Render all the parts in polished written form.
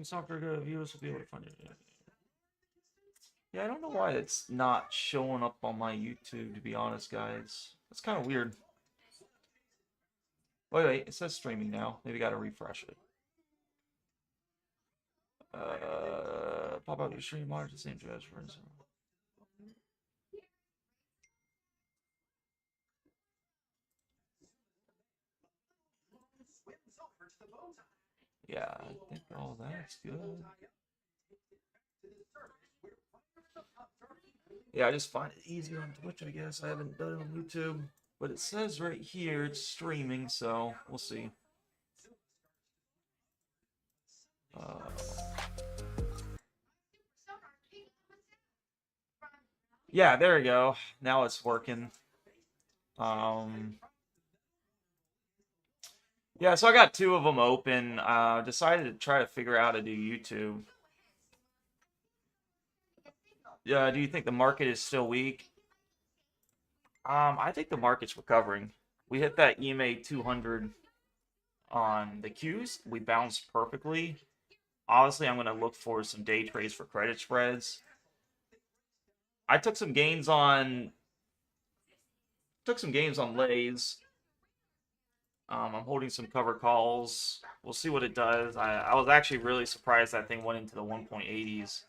Soccer viewers will be able to find it. Yeah, I don't know why it's not showing up on my YouTube, to be honest, guys. That's kind of weird. Wait, it says streaming now. Maybe gotta refresh it. Pop up your stream, monitor the same judge for instance. Yeah, I think all that's good. Yeah, I just find it easier on Twitch, I guess. I haven't done it on YouTube. But it says right here it's streaming, so we'll see. Yeah, there we go. Now it's working. Yeah, so I got two of them open. Decided to try to figure out how to do YouTube. Yeah, do you think the market is still weak? I think the market's recovering. We hit that EMA 200 on the Qs. We bounced perfectly. Obviously, I'm going to look for some day trades for credit spreads. I took some gains on lays. I'm holding some cover calls. We'll see what it does. I was actually really surprised that thing went into the 1.80s.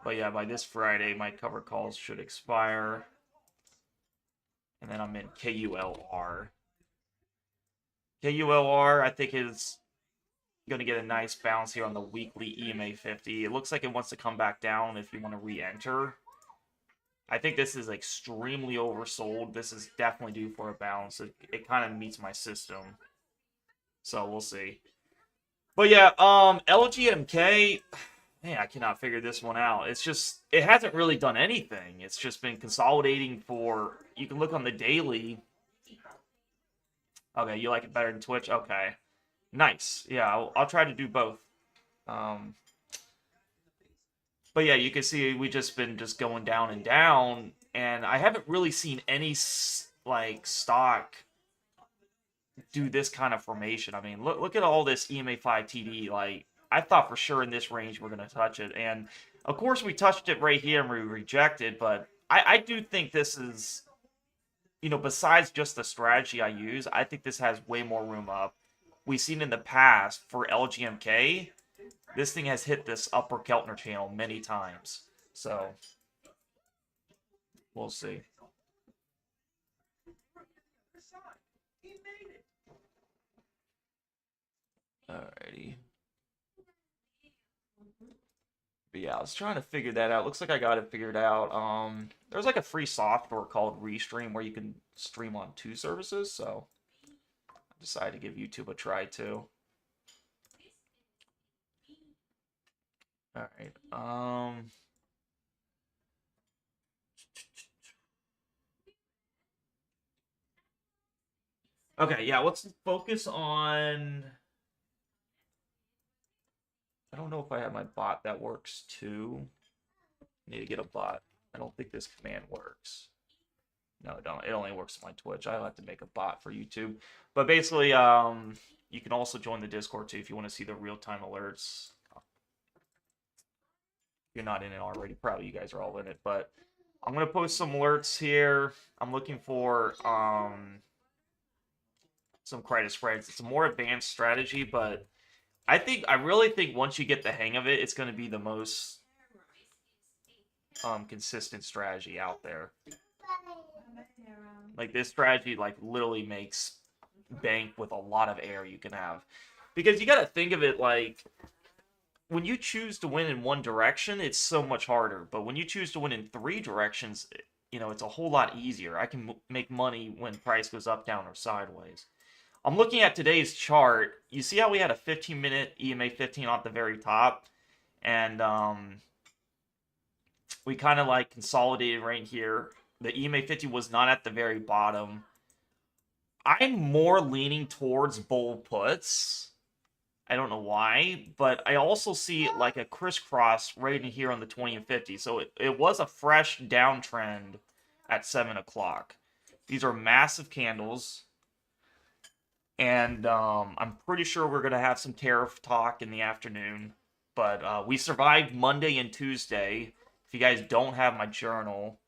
But yeah, by this Friday, my cover calls should expire. And then I'm in KULR. KULR, I think, is going to get a nice bounce here on the weekly EMA 50. It looks like it wants to come back down if you want to re-enter. I think this is extremely oversold. This is definitely due for a bounce. It kind of meets my system. So we'll see. But yeah, LGMK, man, I cannot figure this one out. It's just, it hasn't really done anything. It's just been consolidating for, you can look on the daily. Okay, you like it better than Twitch? Okay. Nice. Yeah, I'll try to do both. But yeah, you can see we just been going down and down, and I haven't really seen any like stock do this kind of formation. I mean, look at all this EMA 5 TD. Like, I thought for sure in this range we're gonna touch it, and of course we touched it right here and we rejected. But I do think this is, you know, besides just the strategy I use, I think this has way more room up. We've seen in the past for LGMK, this thing has hit this upper Keltner channel many times. So, we'll see. Alrighty. But yeah, I was trying to figure that out. Looks like I got it figured out. There's like a free software called Restream where you can stream on 2 services, so I decided to give YouTube a try too. Alright, okay, yeah, let's focus on... I don't know if I have my bot that works too. Need to get a bot. I don't think this command works. No, it don't. It only works on my Twitch. I'll have to make a bot for YouTube. But basically, you can also join the Discord too if you want to see the real-time alerts. If you're not in it already, probably you guys are all in it. But I'm gonna post some alerts here. I'm looking for some credit spreads. It's a more advanced strategy, but I really think once you get the hang of it, it's going to be the most consistent strategy out there. Like, this strategy, like, literally makes bank with a lot of air you can have. Because you got to think of it like, when you choose to win in one direction, it's so much harder. But when you choose to win in 3 directions, you know, it's a whole lot easier. I can make money when price goes up, down, or sideways. I'm looking at today's chart. You see how we had a 15-minute EMA 15 at the very top? And we kind of like consolidated right here. The EMA 50 was not at the very bottom. I'm more leaning towards bull puts I don't know why, but I also see like a crisscross right in here on the 20 and 50. So it was a fresh downtrend at 7 o'clock. These are massive candles. And I'm pretty sure we're going to have some tariff talk in the afternoon. But we survived Monday and Tuesday. If you guys don't have my journal,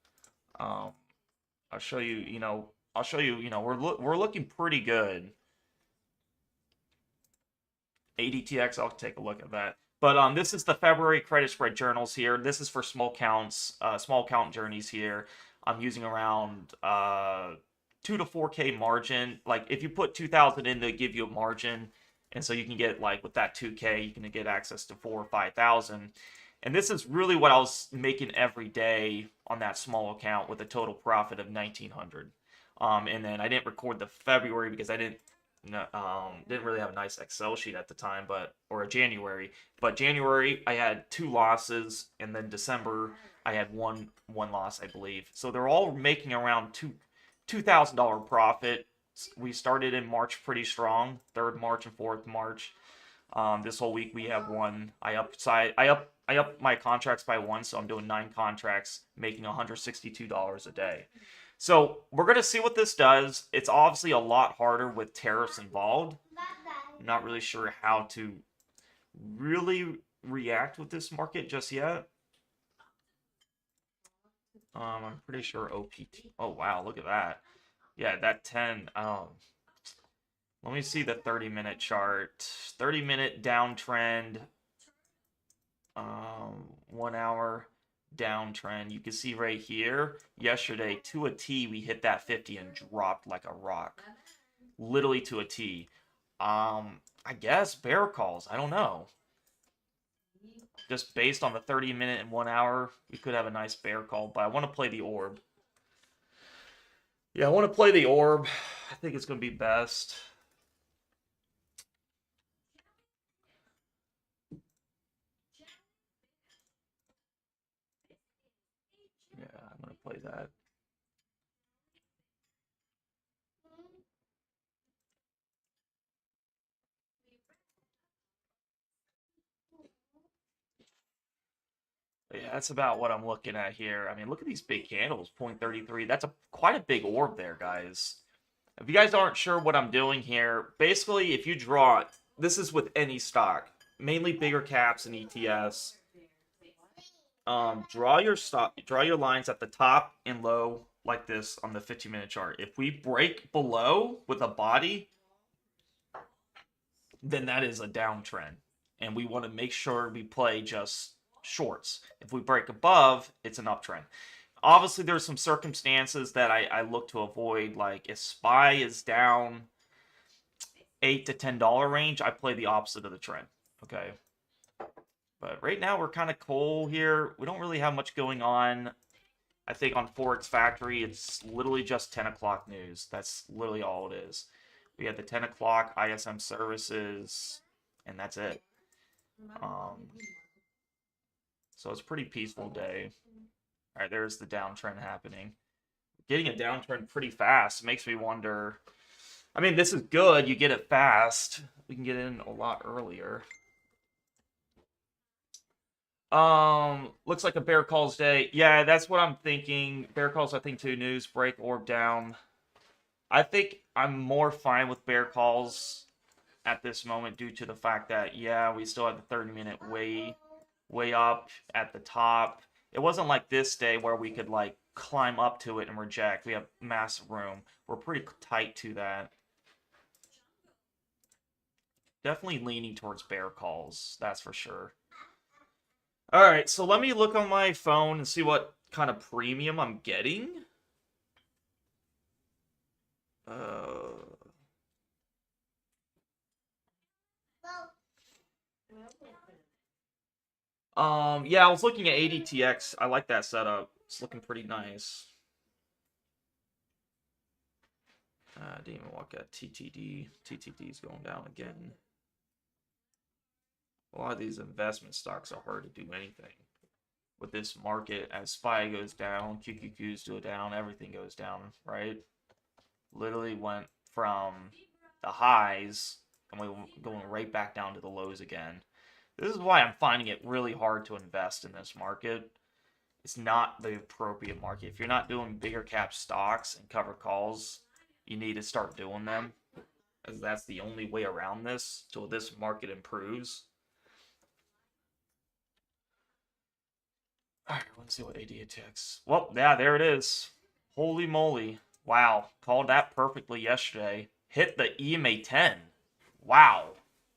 um, I'll show you, I'll show you, we're looking pretty good. ADTX, I'll take a look at that. But this is the February credit spread journals here. This is for small counts, small count journeys here. I'm using around 2 to 4K margin. Like if you put 2,000 in, they give you a margin, and so you can get like with that 2K, you can get access to 4 or 5,000. And this is really what I was making every day on that small account with a total profit of 1,900. And then I didn't record the February because I didn't really have a nice Excel sheet at the time, or a January. But January I had 2 losses, and then December I had one loss, I believe. So they're all making around $2,000 profit. We started in March pretty strong, 3rd March and 4th March. This whole week we have one. I up my contracts by 1, so I'm doing 9 contracts, making $162 a day. So we're gonna see what this does. It's obviously a lot harder with tariffs involved. I'm not really sure how to really react with this market just yet. I'm pretty sure OPT. Oh wow, look at that. Yeah, that 10. Let me see the 30-minute chart. 30-minute downtrend. 1 hour downtrend. You can see right here, yesterday to a T, we hit that 50 and dropped like a rock. Literally to a T. I guess bear calls. I don't know. Just based on the 30-minute and 1 hour, we could have a nice bear call, but I want to play the orb. Yeah, I want to play the orb. I think it's going to be best. Yeah, I'm going to play that. Yeah, that's about what I'm looking at here. I mean, look at these big candles, 0.33. That's quite a big orb there, guys. If you guys aren't sure what I'm doing here, basically, if you draw, this is with any stock, mainly bigger caps and ETS. Draw your lines at the top and low like this on the 15-minute chart. If we break below with a body, then that is a downtrend, and we want to make sure we play just shorts. If we break above, it's an uptrend. Obviously, there's some circumstances that I look to avoid, like if SPY is down $8 to $10 range, I play the opposite of the trend. Okay. But right now we're kind of cold here. We don't really have much going on. I think on Forex Factory, it's literally just 10 o'clock news. That's literally all it is. We had the 10 o'clock ISM services, and that's it. So it's a pretty peaceful day. All right, there's the downtrend happening. Getting a downtrend pretty fast makes me wonder. I mean, this is good. You get it fast. We can get in a lot earlier. Looks like a bear calls day. Yeah, that's what I'm thinking. Bear calls, I think, 2 news, break, orb down. I think I'm more fine with bear calls at this moment due to the fact that, yeah, we still have the 30-minute way up at the top. It wasn't like this day where we could, like, climb up to it and reject. We have massive room. We're pretty tight to that. Definitely leaning towards bear calls, that's for sure. All right, so let me look on my phone and see what kind of premium I'm getting. Yeah, I was looking at ADTX. I like that setup. It's looking pretty nice. I didn't even look at TTD. TTD's going down again. A lot of these investment stocks are hard to do anything with this market. As SPY goes down, QQQs go down, everything goes down, right? Literally went from the highs And we're going right back down to the lows again. This is why I'm finding it really hard to invest in this market. It's not the appropriate market. If you're not doing bigger cap stocks and cover calls, you need to start doing them, as that's the only way around this till this market improves. All right, let's see what AD attacks. Well, yeah, there it is. Holy moly. Wow. Called that perfectly yesterday. Hit the EMA 10. Wow.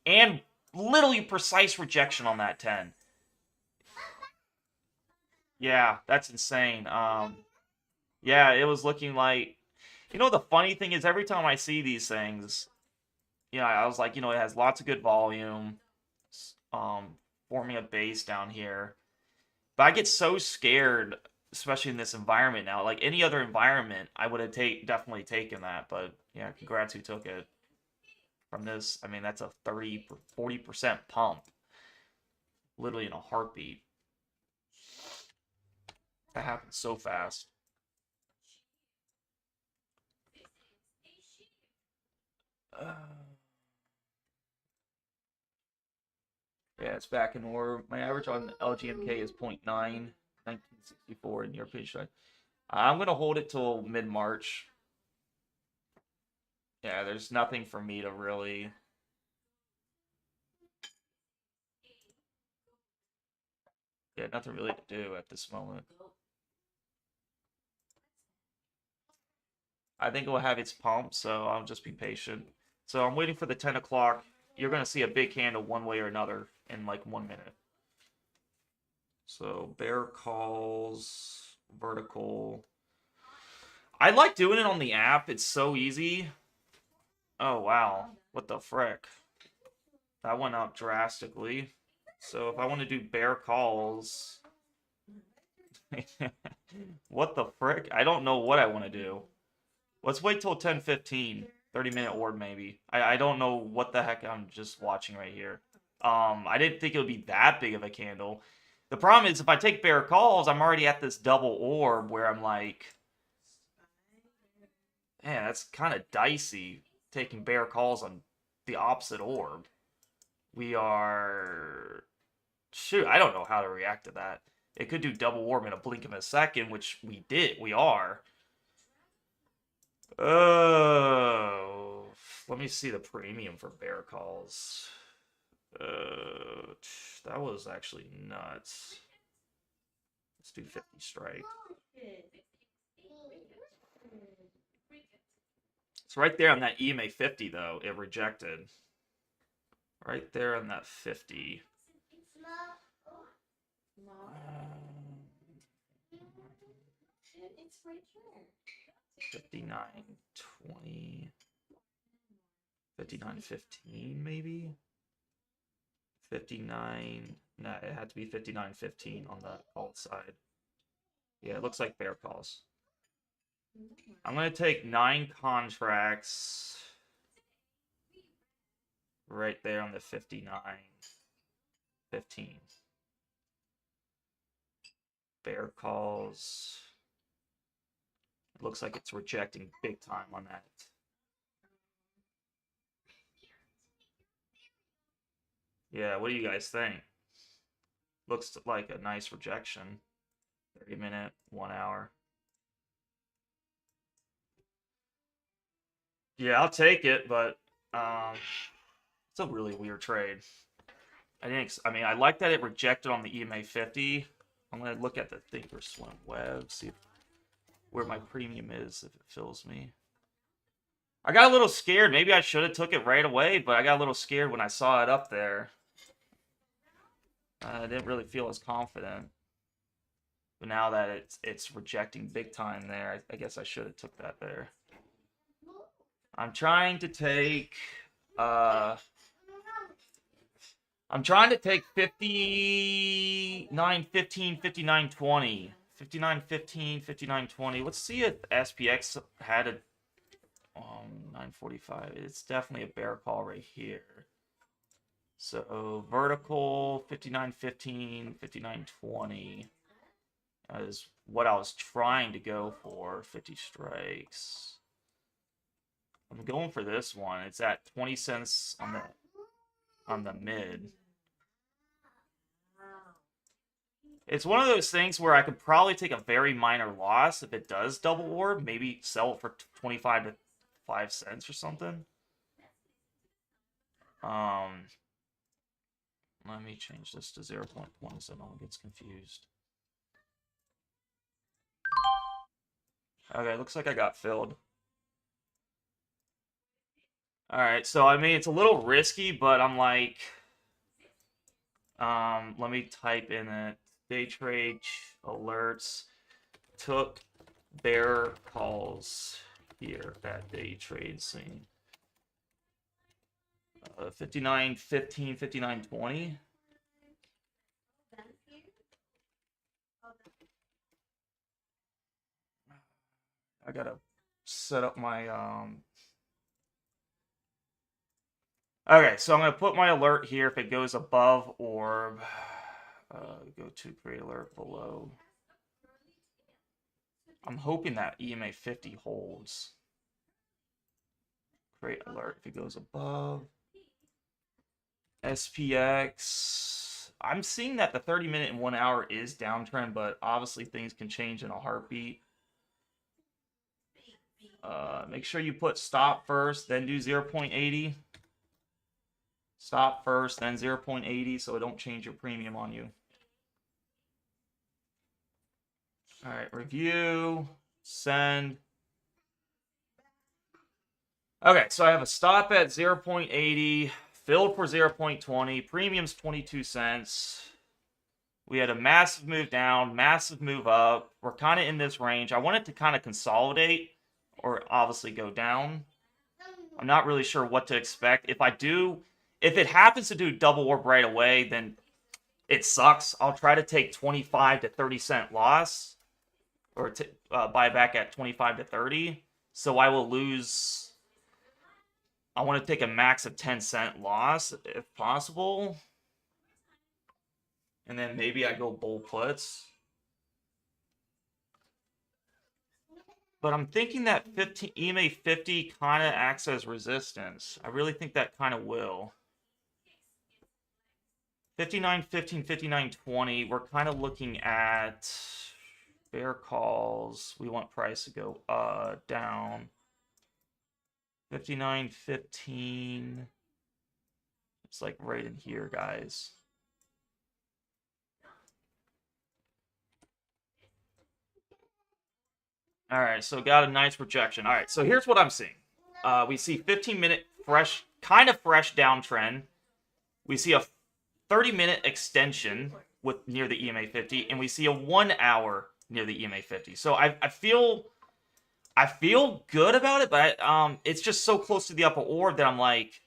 And literally precise rejection on that 10. Yeah, that's insane. Yeah, it was looking like, the funny thing is every time I see these things, I was like, it has lots of good volume, forming a base down here. But I get so scared, especially in this environment now. Like any other environment, I would have definitely taken that. But yeah, congrats who took it from this. I mean, that's a 40% pump, literally in a heartbeat. That happened so fast. Yeah, it's back in order. My average on LGMK is 0.9, 1964 in European strike. I'm going to hold it till mid-March. Yeah, there's nothing for me to really... Yeah, nothing really to do at this moment. I think it will have its pump, so I'll just be patient. So I'm waiting for the 10 o'clock. You're going to see a big candle one way or another in like 1 minute. So bear calls, vertical. I like doing it on the app. It's so easy. Oh, wow. What the frick? That went up drastically. So if I want to do bear calls... What the frick? I don't know what I want to do. Let's wait till 10:15. 30-minute orb maybe. I don't know what the heck I'm just watching right here. I didn't think it would be that big of a candle. The problem is if I take bear calls, I'm already at this double orb where I'm like, man, that's kind of dicey taking bear calls on the opposite orb. We are... Shoot, I don't know how to react to that. It could do double orb in a blink of a second, which we did. We are. Oh, let me see the premium for bear calls. That was actually nuts. Let's do 50 strike. It's right there on that EMA 50 though. It rejected. Right there on that 50. 59.20. 59.15 maybe. 59. Nah, it had to be 59.15 on the alt side. Yeah, it looks like bear calls. I'm gonna take 9 contracts right there on the 59.15. Bear calls. It looks like it's rejecting big time on that. Yeah, what do you guys think? Looks like a nice rejection. 30-minute, 1 hour. Yeah, I'll take it, but it's a really weird trade. I mean, I like that it rejected on the EMA 50. I'm gonna look at the Thinkorswim web, see where my premium is if it fills me. I got a little scared. Maybe I should have took it right away, but I got a little scared when I saw it up there. I didn't really feel as confident. But now that it's rejecting big time there, I guess I should have took that there. I'm trying to take 59, 15, 59, 20. 59, 15, 59, 20. Let's see if SPX had a 945. It's definitely a bear call right here. So vertical 59, 15, 59, 20 is what I was trying to go for. 50 strikes. I'm going for this one. It's at 20 cents on the mid. It's one of those things where I could probably take a very minor loss if it does double orb. Maybe sell it for 25 to 5 cents or something. Let me change this to 0.1 so no one gets confused. Okay, looks like I got filled. Alright, so I mean, it's a little risky, but I'm like, let me type in it. Day trade alerts took bear calls here at day trade scene. 59, 15, 59, 20. I gotta set up my okay, so I'm gonna put my alert here if it goes above orb. Go to create alert below. I'm hoping that EMA 50 holds. Create alert if it goes above. SPX. I'm seeing that the 30-minute and 1 hour is downtrend, but obviously things can change in a heartbeat. Make sure you put stop first, then do 0.80. Stop first, then 0.80, so it don't change your premium on you. All right, review, send. Okay, so I have a stop at 0.80, filled for 0.20, premium's 22 cents. We had a massive move down, massive move up. We're kind of in this range. I want it to kind of consolidate or obviously go down. I'm not really sure what to expect. If it happens to do double orb right away, then it sucks. I'll try to take 25 to 30 cent loss or buy back at 25 to 30. So I will lose. I want to take a max of 10 cent loss if possible. And then maybe I go bull puts. But I'm thinking that EMA 50 kind of acts as resistance. I really think that kind of will. 59.15, 59.20. We're kind of looking at bear calls. We want price to go down. 59.15. It's like right in here, guys. All right, so got a nice projection. All right, so here's what I'm seeing. We see 15-minute fresh, kind of fresh downtrend. We see a 30-minute extension with near the EMA 50, and we see a 1 hour near the EMA 50. So I feel good about it, but it's just so close to the upper orb that I'm like,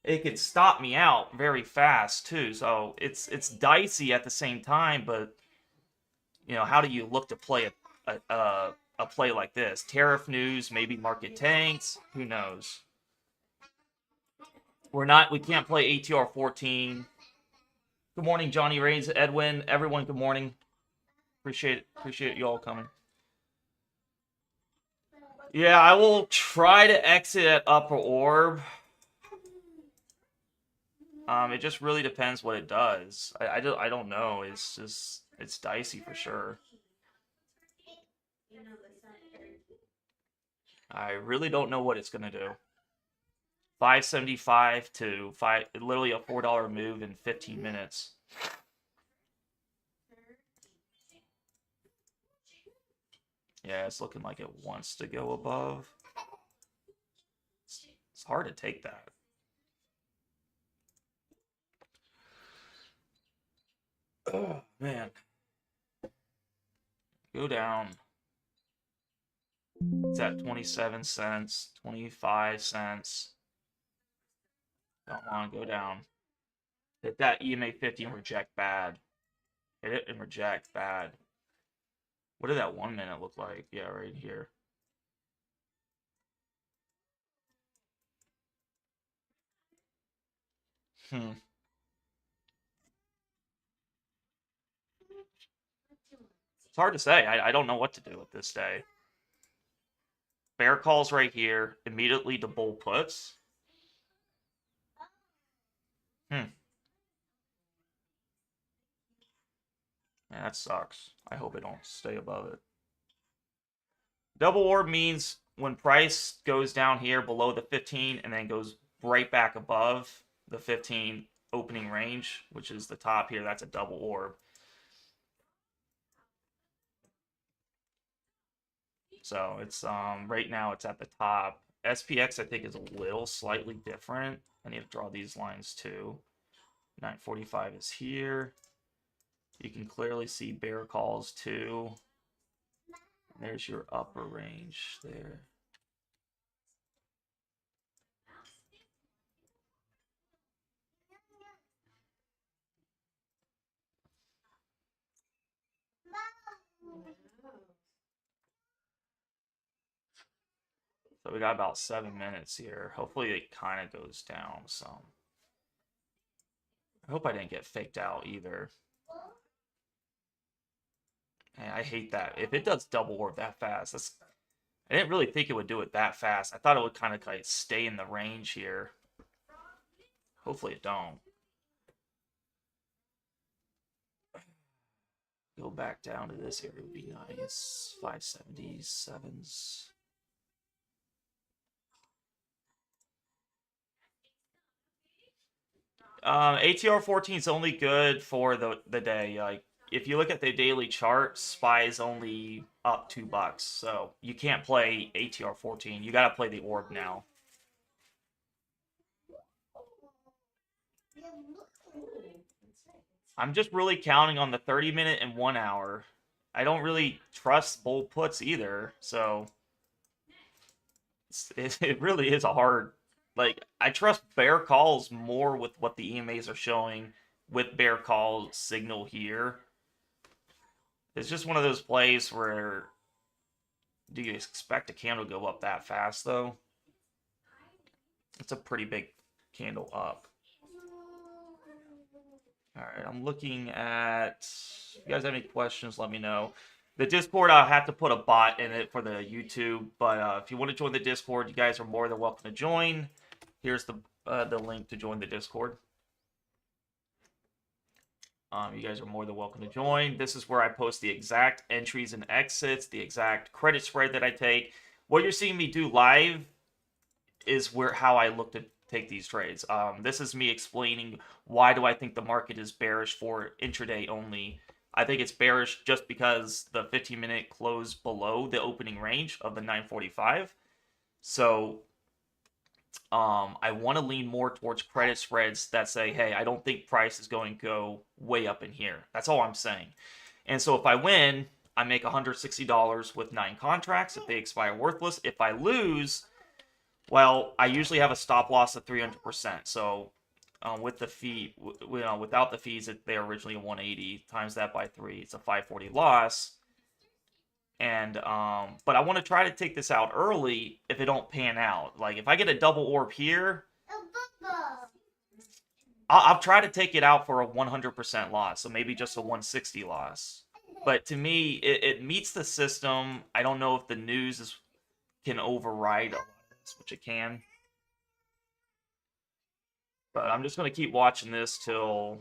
it could stop me out very fast too. So it's dicey at the same time, but you know, how do you look to play a play like this? Tariff news, maybe market tanks, who knows? We can't play ATR 14. Good morning, Johnny Rays, Edwin, everyone. Good morning. Appreciate you all coming. Yeah, I will try to exit at upper orb. It just really depends what it does. I don't know. It's dicey for sure. I really don't know what it's gonna do. 575 to literally a $4 move in 15 minutes. Yeah, it's looking like it wants to go above. It's hard to take that. Oh, man. Go down. It's at 27 cents, 25 cents. Don't want to go down. Hit that EMA 50 and reject bad. Hit it and reject bad. What did that 1 minute look like? Yeah, right here. It's hard to say. I don't know what to do with this day. bear calls right here, immediately to bull puts. Yeah, that sucks. I hope it don't stay above it. Double orb means when price goes down here below the 15 and then goes right back above the 15 opening range, which is the top here, that's a double orb. So it's right now it's at the top. SPX I think is a little slightly different. I need to draw these lines too. 945 is here. You can clearly see bear calls too. There's your upper range there. So we got about 7 minutes here. Hopefully it kind of goes down some. I hope I didn't get faked out either. Man, I hate that. If it does double orb that fast, I didn't really think it would do it that fast. I thought it would kind of like stay in the range here. Hopefully it don't. Go back down to this area would be nice. 577s. ATR 14 is only good for the day. Like if you look at the daily chart, SPY is only up $2, so you can't play ATR 14. You gotta play the orb now. I'm just really counting on the 30-minute and 1 hour. I don't really trust bull puts either, so it really is a hard. Like I trust bear calls more with what the EMAs are showing with bear call signal here. It's just one of those plays where do you expect a candle to go up that fast though? It's a pretty big candle up. All right, I'm looking at. If you guys have any questions, let me know. The Discord, I'll have to put a bot in it for the YouTube, but if you want to join the Discord, you guys are more than welcome to join. Here's the link to join the Discord. You guys are more than welcome to join. This is where I post the exact entries and exits, the exact credit spread that I take. What you're seeing me do live is how I look to take these trades. This is me explaining why do I think the market is bearish for intraday only. I think it's bearish just because the 15-minute closed below the opening range of the 945. So I want to lean more towards credit spreads that say, hey, I don't think price is going to go way up in here. That's all I'm saying. And so if I win, I make $160 with 9 contracts if they expire worthless. If I lose, well, I usually have a stop loss of 300%. So with the fee, without the fees, they're originally 180 times that by 3. It's a 540 loss. And but I want to try to take this out early if it don't pan out. Like if I get a double orb here, I'll try to take it out for a 100% loss. So maybe just a 160 loss. But to me, it meets the system. I don't know if the news can override a lot of this, which it can. But I'm just going to keep watching this till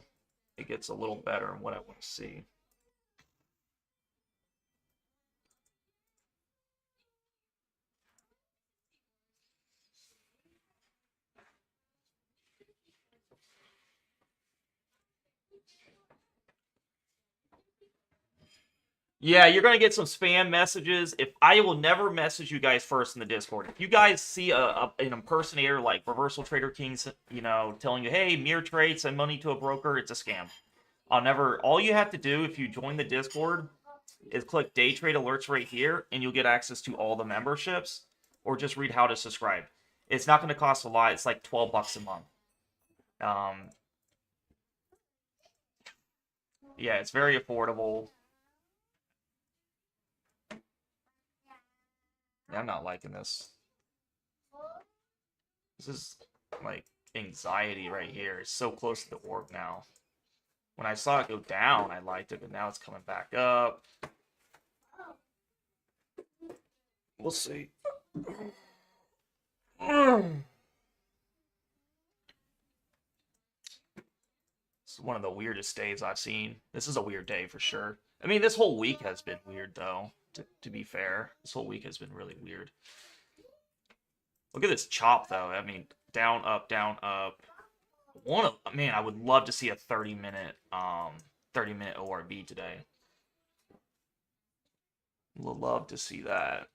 it gets a little better in what I want to see. Yeah, you're gonna get some spam messages. If I will never message you guys first in the Discord. If you guys see an impersonator like Reversal Trader Kings, telling you, "Hey, mirror trade, send money to a broker," it's a scam. I'll never. All you have to do if you join the Discord is click Day Trade Alerts right here, and you'll get access to all the memberships, or just read how to subscribe. It's not going to cost a lot. It's like $12 a month. Yeah, it's very affordable. Yeah, I'm not liking this. This is like anxiety right here. It's so close to the orb now. When I saw it go down, I liked it, but now it's coming back up. We'll see. It's one of the weirdest days I've seen. This is a weird day for sure. I mean, this whole week has been weird, though, to be fair. This whole week has been really weird. Look at this chop, though. I mean, down, up, down, up. Man, I would love to see a 30-minute ORB today. Would love to see that.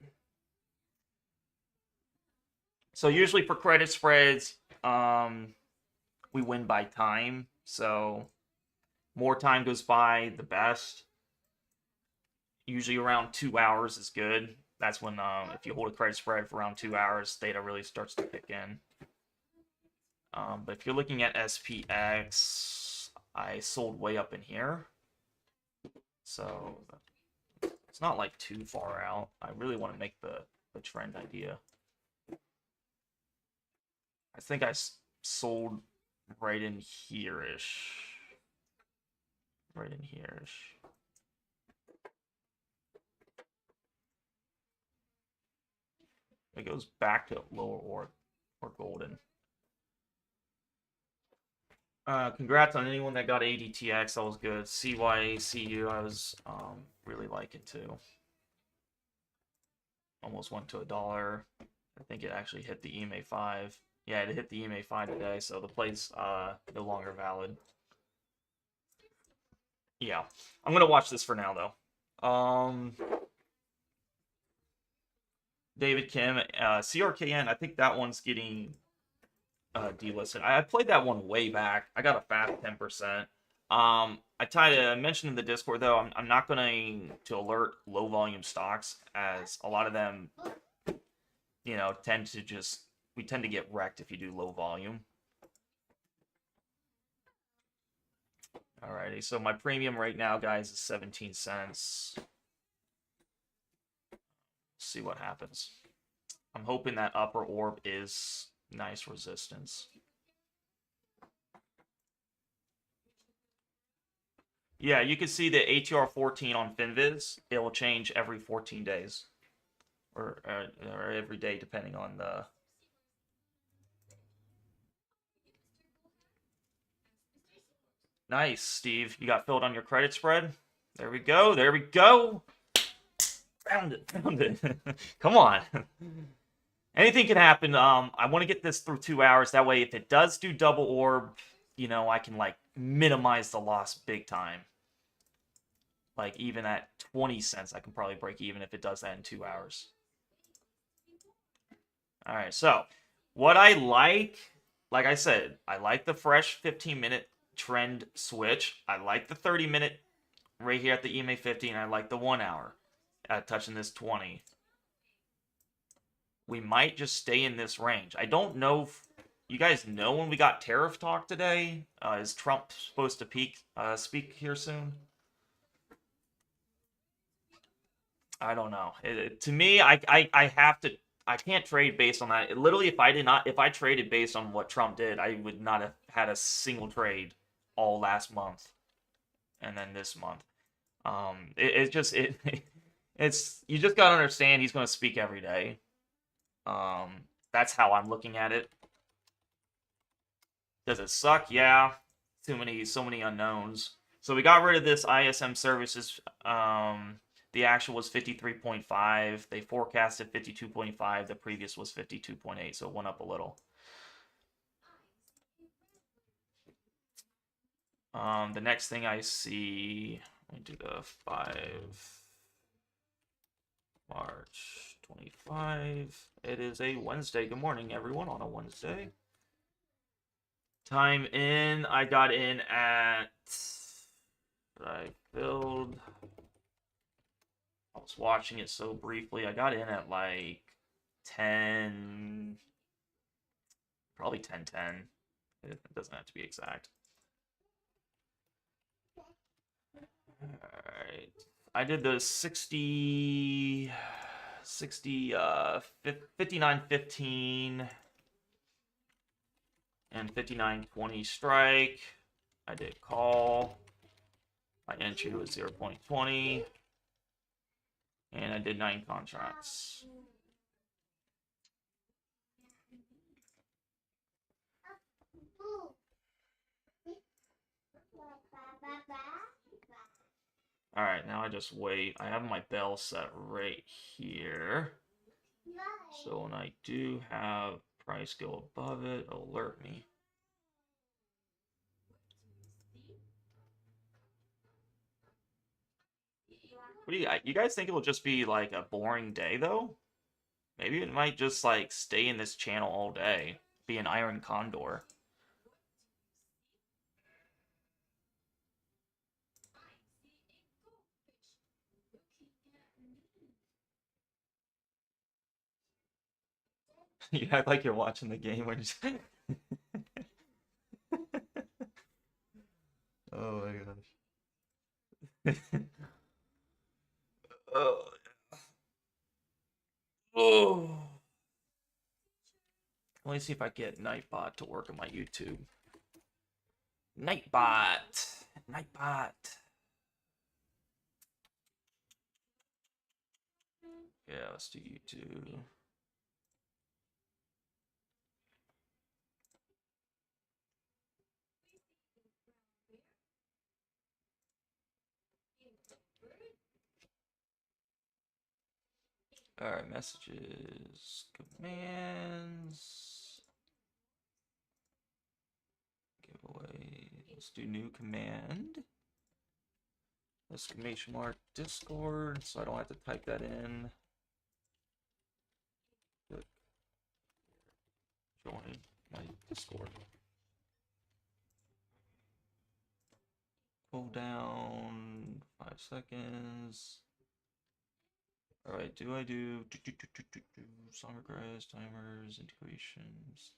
So usually for credit spreads, we win by time. So more time goes by, the best. Usually around 2 hours is good. That's when, if you hold a credit spread for around 2 hours, data really starts to kick in. But if you're looking at SPX, I sold way up in here. So it's not like too far out. I really want to make the trend idea. I think I sold right in here-ish. Right in here-ish. It goes back to lower or golden. Congrats on anyone that got ADTX. That was good. CYCU, I was really liking too. Almost went to $1. I think it actually hit the EMA 5. Yeah, it hit the EMA 5 today, so the play's no longer valid. Yeah, I'm gonna watch this for now though. David Kim, CRKN. I think that one's getting delisted. I played that one way back. I got a fast 10%. I mentioned in the Discord though, I'm not going to alert low volume stocks, as a lot of them, you know, we tend to get wrecked if you do low volume. Alrighty, so my premium right now, guys, is 17 cents. See what happens. I'm hoping that upper orb is nice resistance. Yeah, you can see the ATR 14 on FinViz. It will change every 14 days. Or every day, depending on the... Nice, Steve. You got filled on your credit spread? There we go. There we go. Found it. Found it. Come on. Anything can happen. I want to get this through 2 hours. That way, if it does do double orb, you know, I can, like, minimize the loss big time. Like, even at 20 cents, I can probably break even if it does that in 2 hours. All right, so what I like I said, I like the fresh 15-minute trend switch. I like the 30-minute right here at the EMA 50, and I like the 1 hour at touching this 20. We might just stay in this range. I don't know if you guys know when we got tariff talk today. Is Trump supposed to speak here soon? I don't know. To me, I have to. I can't trade based on that. Literally, if I traded based on what Trump did, I would not have had a single trade all last month, and then this month. It's you just gotta understand he's gonna speak every day. That's how I'm looking at it. Does it suck? Yeah. So many unknowns. So we got rid of this ISM services. The actual was 53.5. They forecasted 52.5. The previous was 52.8, so it went up a little. The next thing I see, let me do the 5 March 25. It is a Wednesday. Good morning, everyone, on a Wednesday. Time in, I got in at, I filled, I was watching it so briefly. I got in at like 10, probably 10:10. It doesn't have to be exact. Alright. I did the 60, 59.15 and 59.20 strike. I did call. My entry was 0.20. And I did 9 contracts. Alright, now I just wait. I have my bell set right here. So when I do have price go above it, it'll alert me. What do you guys think it'll just be like a boring day though? Maybe it might just like stay in this channel all day, be an Iron Condor. You act like you're watching the game when you Oh my gosh. Oh. Oh. Let me see if I get Nightbot to work on my YouTube. Nightbot. Nightbot. Yeah, let's do YouTube. Alright, messages, commands, giveaway. Let's do new command. Exclamation mark Discord, so I don't have to type that in. Click join my Discord. Pull down 5 seconds. Alright, do I do song requests, timers, integrations?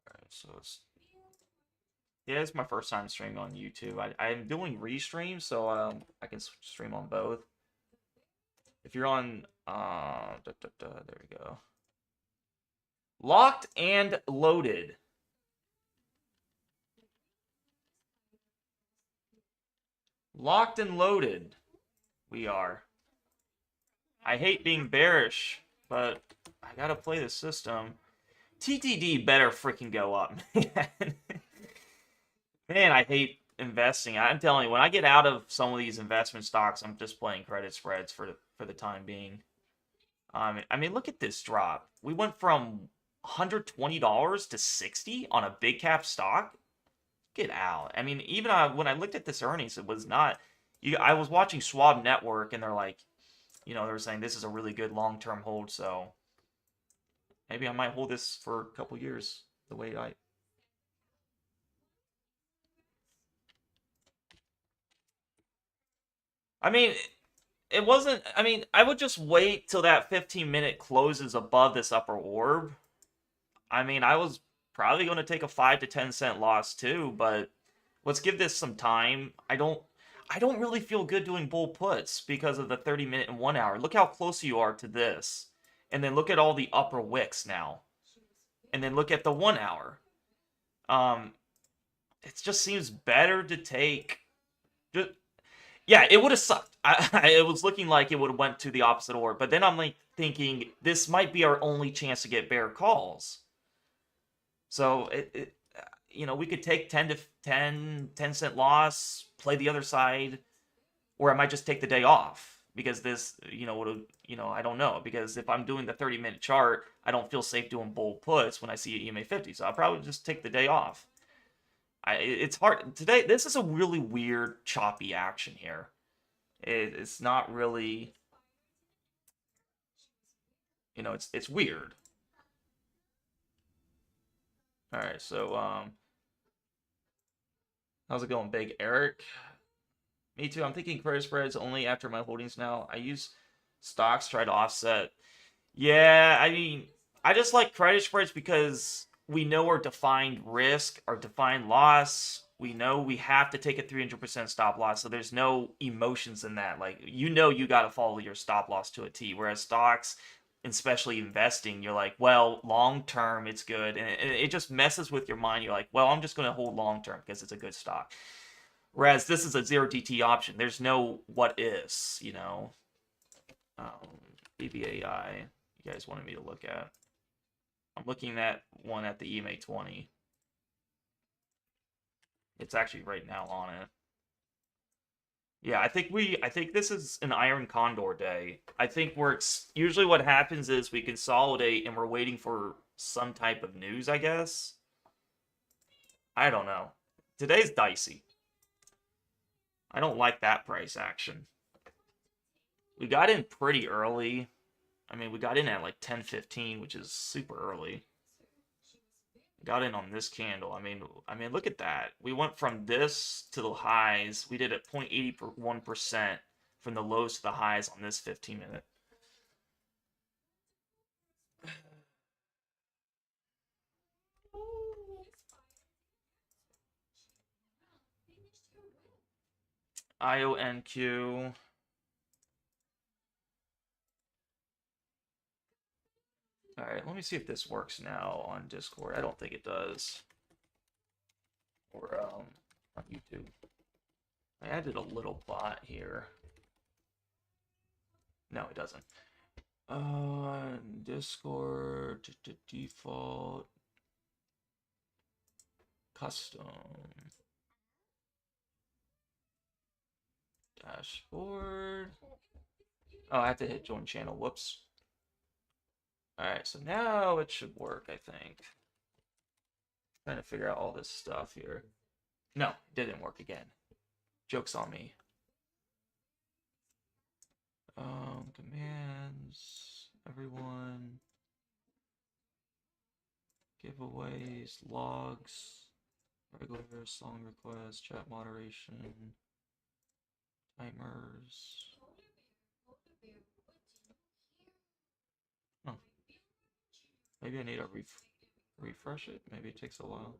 Alright, so it's yeah, it's my first time streaming on YouTube. I'm doing restream, so I can stream on both. If you're on there we go. Locked and loaded. Locked and loaded. We are. I hate being bearish, but I gotta play the system. TTD better freaking go up, man. Man, I hate investing. I'm telling you, when I get out of some of these investment stocks, I'm just playing credit spreads for the time being. I mean, look at this drop. We went from $120 to 60 on a big cap stock. Get out. I mean, even when I looked at this earnings, it was not. I was watching Schwab Network, and they're like, they were saying this is a really good long-term hold. So maybe I might hold this for a couple years. The way I mean, it wasn't. I mean, I would just wait till that 15-minute closes above this upper orb. I mean, I was probably going to take a 5 to 10 cent loss too, but let's give this some time. I don't really feel good doing bull puts because of the 30-minute and 1 hour. Look how close you are to this. And then look at all the upper wicks now. And then look at the 1 hour. It just seems better to take just, yeah, it would have sucked. It was looking like it would have went to the opposite order, but then I'm like thinking this might be our only chance to get bear calls. So we could take 10 to 10 cent loss, play the other side, or I might just take the day off because this, would I don't know, because if I'm doing the 30-minute chart, I don't feel safe doing bull puts when I see an EMA 50. So I'll probably just take the day off. It's hard today. This is a really weird, choppy action here. It's not really, it's weird. All right, so how's it going, Big Eric? Me too. I'm thinking credit spreads only after my holdings now. I use stocks to try to offset. Yeah, I mean, I just like credit spreads because we know our defined risk, our defined loss. We know we have to take a 300% stop loss, so there's no emotions in that. Like, you got to follow your stop loss to a T. Whereas stocks, especially investing, you're like, well, long term, it's good. And it just messes with your mind. You're like, well, I'm just going to hold long term because it's a good stock. Whereas this is a 0DT option. There's no what is, BBAI, you guys wanted me to look at. I'm looking at one at the EMA 20. It's actually right now on it. Yeah, I think this is an Iron Condor day. I think usually what happens is we consolidate and we're waiting for some type of news, I guess. I don't know. Today's dicey. I don't like that price action. We got in pretty early. I mean, we got in at like 10:15, which is super early. Got in on this candle. I mean, look at that. We went from this to the highs. We did it 0.81% from the lows to the highs on this 15-minute. IONQ. All right, let me see if this works now on Discord. I don't think it does. Or on YouTube. I added a little bot here. No, it doesn't. Discord default custom dashboard. Oh, I have to hit join channel. Whoops. Alright, so now it should work, I think. Trying to figure out all this stuff here. No, it didn't work again. Joke's on me. Commands, everyone. Giveaways, logs, regular song requests, chat moderation, timers. Huh. Maybe I need to refresh it. Maybe it takes a while.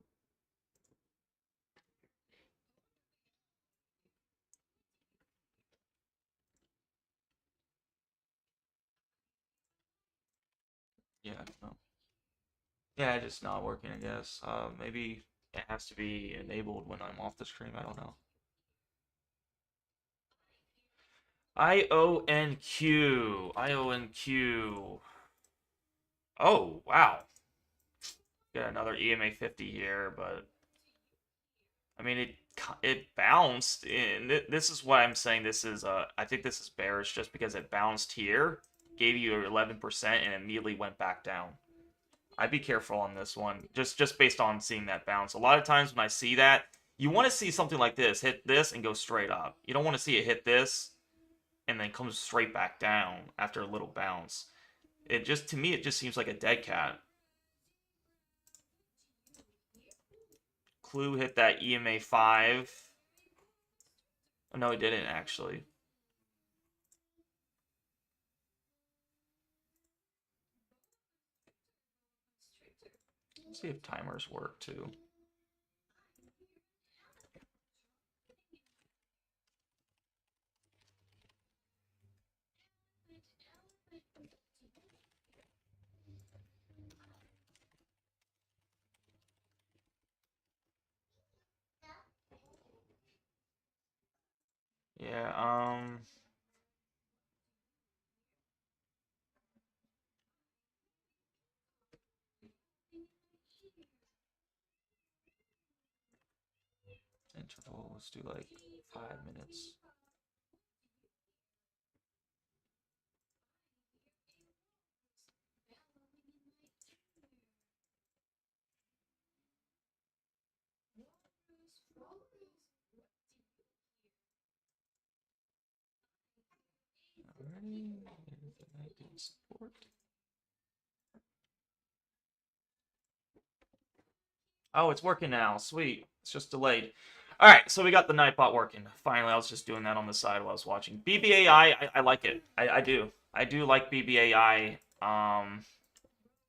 Yeah, I don't know. Yeah, it's just not working, I guess. Maybe it has to be enabled when I'm off the stream. I don't know. IONQ. IONQ. Oh, wow. Got another EMA 50 here, but I mean it bounced in. This is why I'm saying this is I think this is bearish just because it bounced here, gave you 11% and immediately went back down. I'd be careful on this one, just based on seeing that bounce. A lot of times when I see that, you want to see something like this, hit this and go straight up. You don't want to see it hit this and then comes straight back down after a little bounce. To me, it just seems like a dead cat. Clue hit that EMA 5. Oh, no, he didn't actually. Let's see if timers work too. Yeah, interval, let's do like 5 minutes. Alrighty, I can support. Oh, it's working now. Sweet. It's just delayed. All right, so we got the Nightbot working. Finally, I was just doing that on the side while I was watching. BBAI, I like it. I do. I do like BBAI.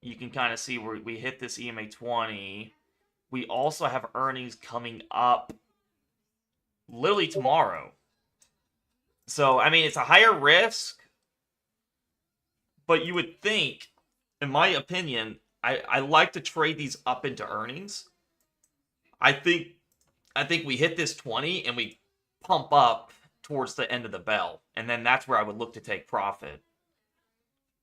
You can kind of see where we hit this EMA 20. We also have earnings coming up literally tomorrow. So, I mean, it's a higher risk, but you would think, in my opinion, I like to trade these up into earnings. I think we hit this 20 and we pump up towards the end of the bell, and then that's where I would look to take profit.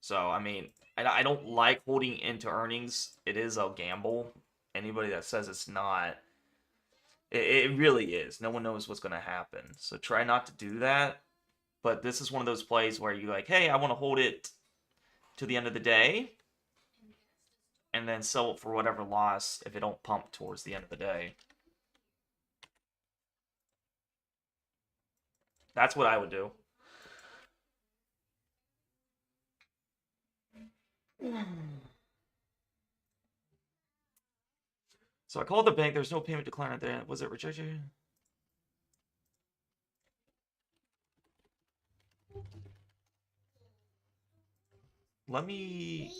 So, I mean, I don't like holding into earnings. It is a gamble. Anybody that says it's not, It really is. No one knows what's going to happen. So try not to do that. But this is one of those plays where you're like, hey, I want to hold it to the end of the day and then sell it for whatever loss if it don't pump towards the end of the day. That's what I would do. So I called the bank. There's no payment declined there. Was it rejected? Let me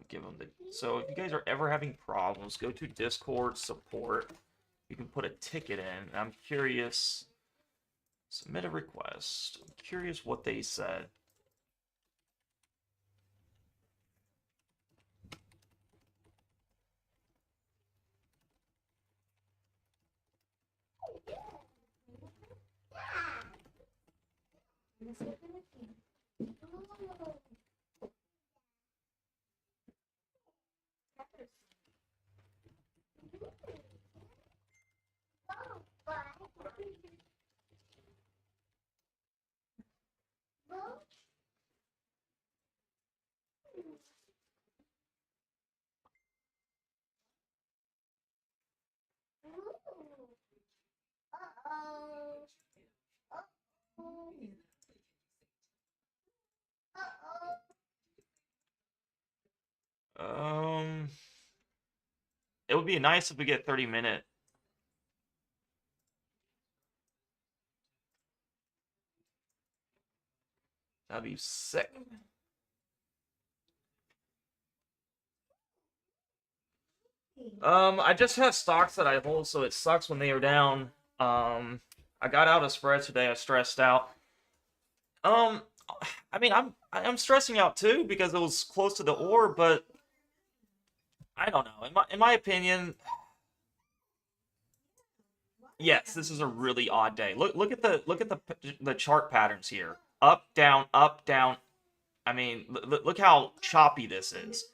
give them the. So if you guys are ever having problems, go to Discord support. You can put a ticket in. I'm curious. Submit a request. I'm curious what they said. Um, it would be nice if we get 30-minute. That'd be sick. I just have stocks that I hold, so it sucks when they are down. I got out of spreads today. I stressed out. Um, I mean, I'm stressing out too because it was close to the orb, but I don't know. In my opinion, yes, this is a really odd day. Look at the chart patterns here. Up, down, up, down. I mean, look how choppy this is.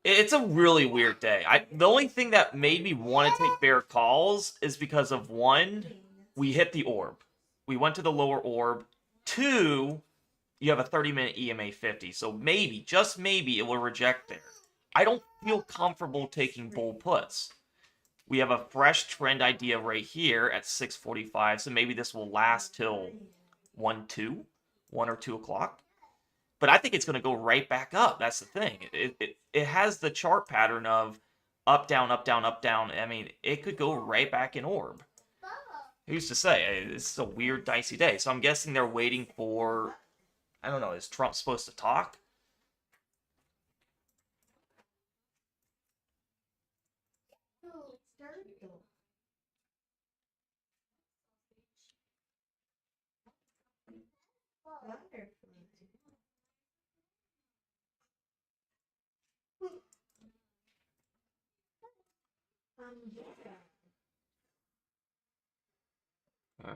It's a really weird day. The only thing that made me want to take bear calls is because of one, we hit the orb. We went to the lower orb. Two, you have a 30-minute EMA 50. So maybe, just maybe, it will reject there. I don't feel comfortable taking bull puts. We have a fresh trend idea right here at 6:45. So maybe this will last till 1 or 2 o'clock. But I think it's going to go right back up. That's the thing. It has the chart pattern of up, down, up, down, up, down. I mean, it could go right back in orb. Who's to say? It's a weird, dicey day. So I'm guessing they're waiting for, I don't know, is Trump supposed to talk?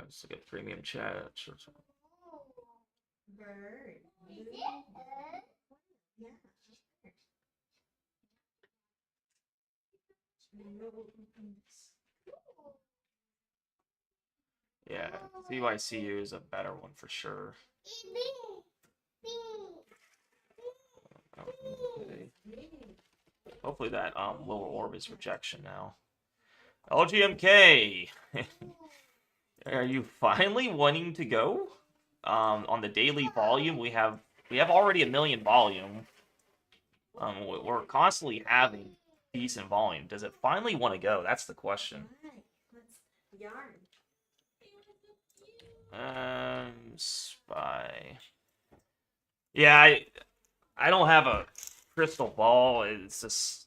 Just look at premium chat. Yeah, CYCU is a better one for sure. Okay. Hopefully that lower orb is rejection now. LGMK, are you finally wanting to go? On the daily volume, we have already 1 million volume. We're constantly having decent volume. Does it finally want to go? That's the question. Spy. Yeah, I don't have a crystal ball. It's just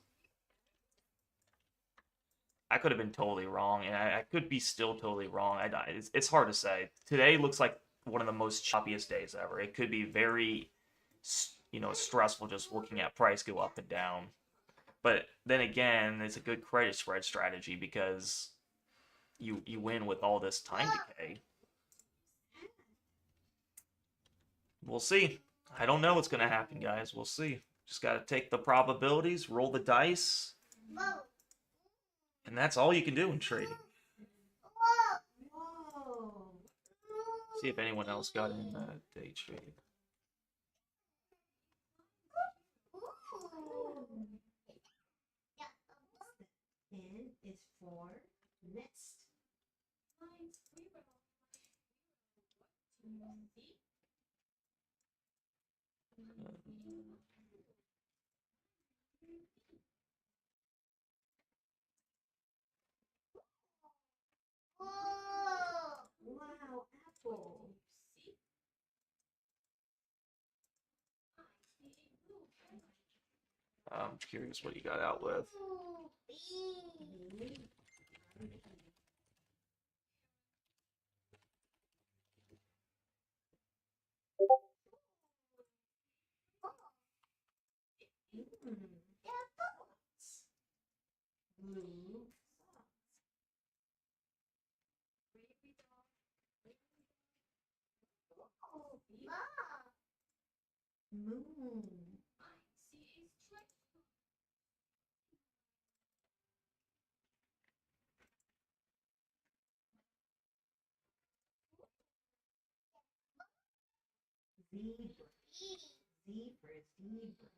I could have been totally wrong, and I could be still totally wrong. It's hard to say. Today looks like one of the most choppiest days ever. It could be very, stressful just looking at price go up and down. But then again, it's a good credit spread strategy because you win with all this time decay. We'll see. I don't know what's going to happen, guys. We'll see. Just got to take the probabilities, roll the dice. And that's all you can do in trading. See if anyone else got in day trade. N is for nest. Wow, apple. I'm curious what you got out with. Blue. Moon. Zebra. Zebra.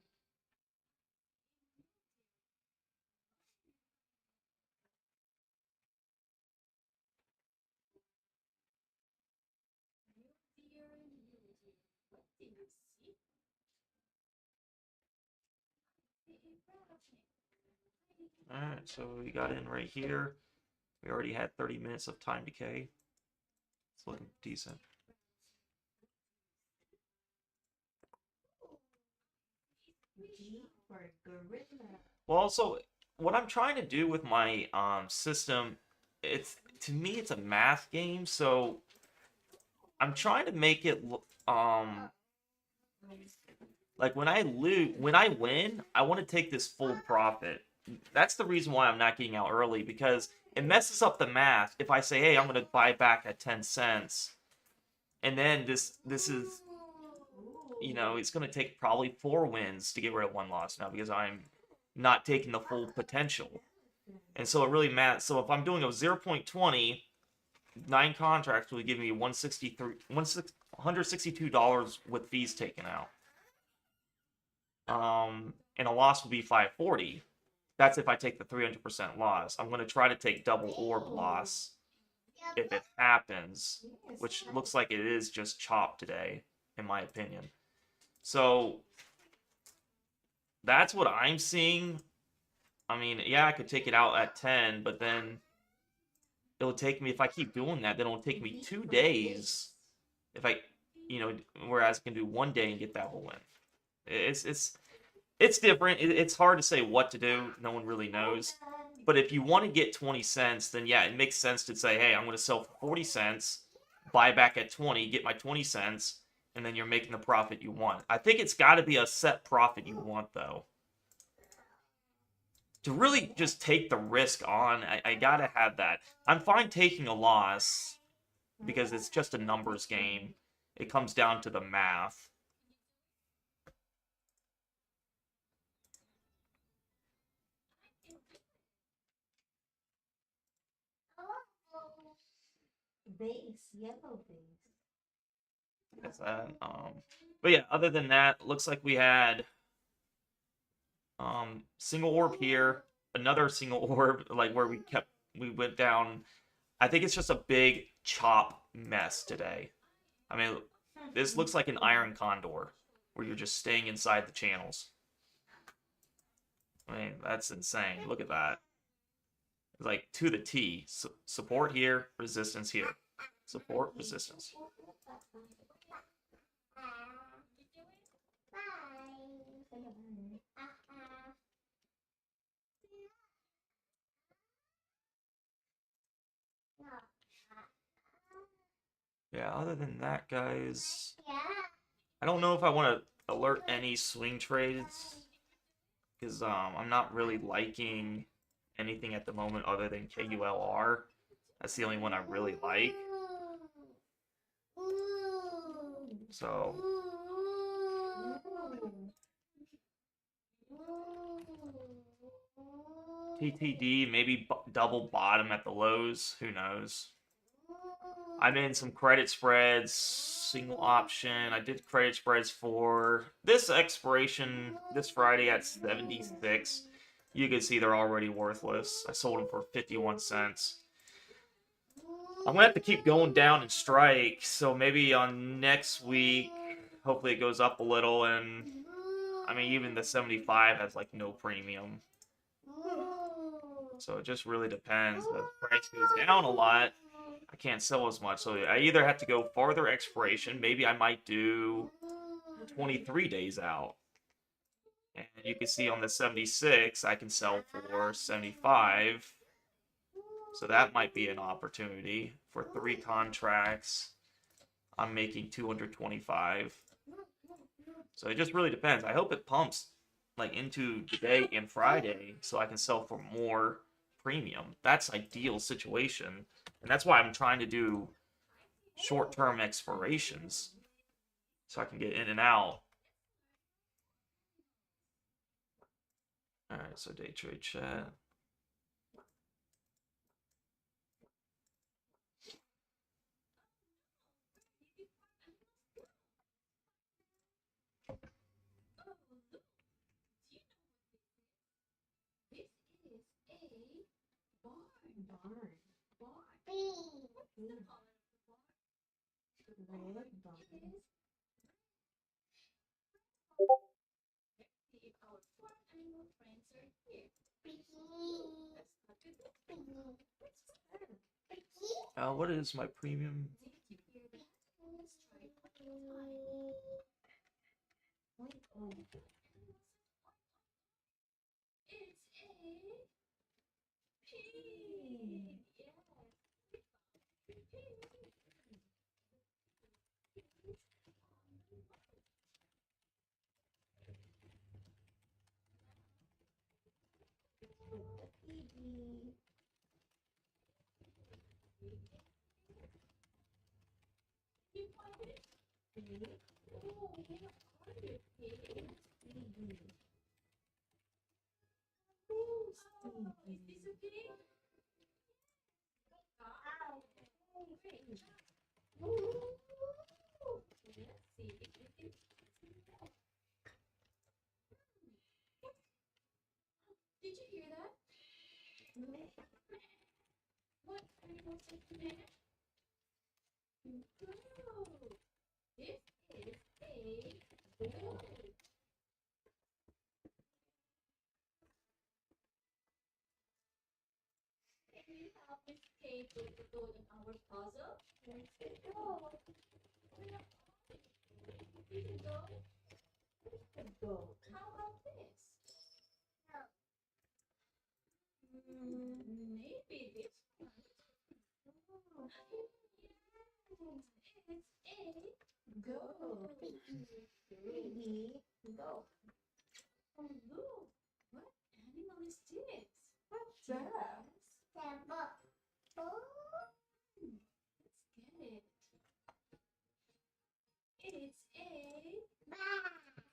Alright, so we got in right here. We already had 30 minutes of time decay. It's looking decent. G for gorilla. Well, so what I'm trying to do with my system, to me it's a math game, so I'm trying to make it like when I win, I want to take this full profit. That's the reason why I'm not getting out early, because it messes up the math if I say, hey, I'm going to buy back at 10 cents. And then this is, you know, it's going to take probably 4 wins to get rid of 1 loss now, because I'm not taking the full potential. And so it really matters. So if I'm doing a 0.20, 9 contracts will give me $162 with fees taken out. And a loss would be 540. That's if I take the 300% loss. I'm going to try to take double orb loss if it happens, which looks like it is just chopped today, in my opinion. So that's what I'm seeing. I mean, yeah, I could take it out at 10, but then it'll take me, if I keep doing that, then it'll take me 2 days. If I, you know, whereas I can do 1 day and get that whole win. It's different. It's hard to say what to do. No one really knows. But if you want to get 20 cents, then yeah, it makes sense to say, hey, I'm going to sell for 40 cents, buy back at 20, get my 20 cents, and then you're making the profit you want. I think it's got to be a set profit you want, though. To really just take the risk on, I got to have that. I'm fine taking a loss because it's just a numbers game. It comes down to the math. Base, yellow base. That's that. But yeah, other than that, looks like we had single orb here, another single orb, like where we went down. I think it's just a big chop mess today. I mean, this looks like an iron condor where you're just staying inside the channels. I mean, that's insane. Look at that. It's like to the T. Support here, resistance here. Support, resistance. Yeah, other than that, guys, I don't know if I want to alert any swing trades, because I'm not really liking anything at the moment other than KULR. That's the only one I really like. So TTD, maybe double bottom at the lows. Who knows? I'm in some credit spreads, single option. I did credit spreads for this expiration this Friday at 76. You can see they're already worthless. I sold them for 51 cents. I'm gonna have to keep going down and strike. So maybe on next week, hopefully it goes up a little. And I mean, even the 75 has like no premium. So it just really depends. The price goes down a lot, I can't sell as much. So I either have to go farther expiration. Maybe I might do 23 days out. And you can see on the 76, I can sell for 75. So that might be an opportunity for 3 contracts. I'm making 225. So it just really depends. I hope it pumps like into today and Friday so I can sell for more premium. That's ideal situation. And that's why I'm trying to do short-term expirations so I can get in and out. All right, so day trade chat. What is my premium?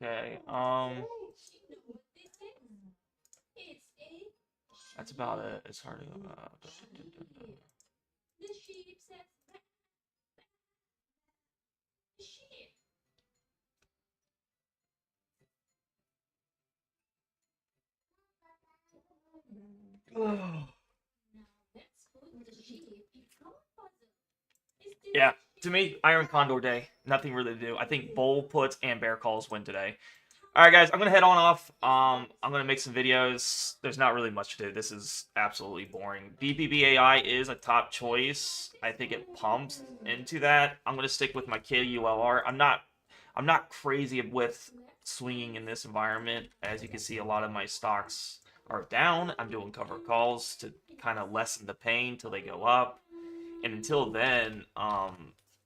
Okay, that's about it. It's hard to Yeah, to me, Iron Condor day. Nothing really to do. I think bull puts and bear calls win today. All right, guys, I'm gonna head on off. I'm gonna make some videos. There's not really much to do. This is absolutely boring. BBBAI is a top choice. I think it pumps into that. I'm gonna stick with my KULR. I'm not crazy with swinging in this environment. As you can see, a lot of my stocks are down. I'm doing cover calls to kind of lessen the pain till they go up. And until then,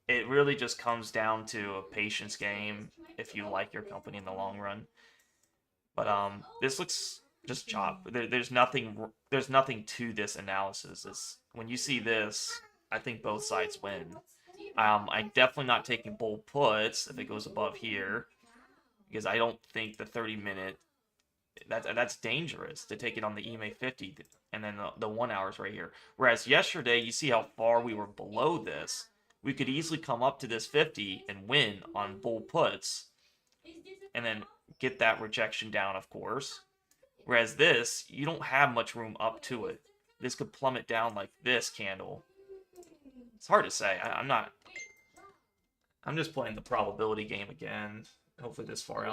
it really just comes down to a patience game if you like your company in the long run. But this looks just chop. There's nothing to this analysis. When you see this, I think both sides win. I'm definitely not taking bull puts if it goes above here because I don't think the 30-minute That's dangerous to take it on the EMA 50 and then the 1 hours right here. Whereas yesterday, you see how far we were below this. We could easily come up to this 50 and win on bull puts and then get that rejection down, of course. Whereas this, you don't have much room up to it. This could plummet down like this candle. It's hard to say. I'm not. I'm just playing the probability game again. Hopefully this far out.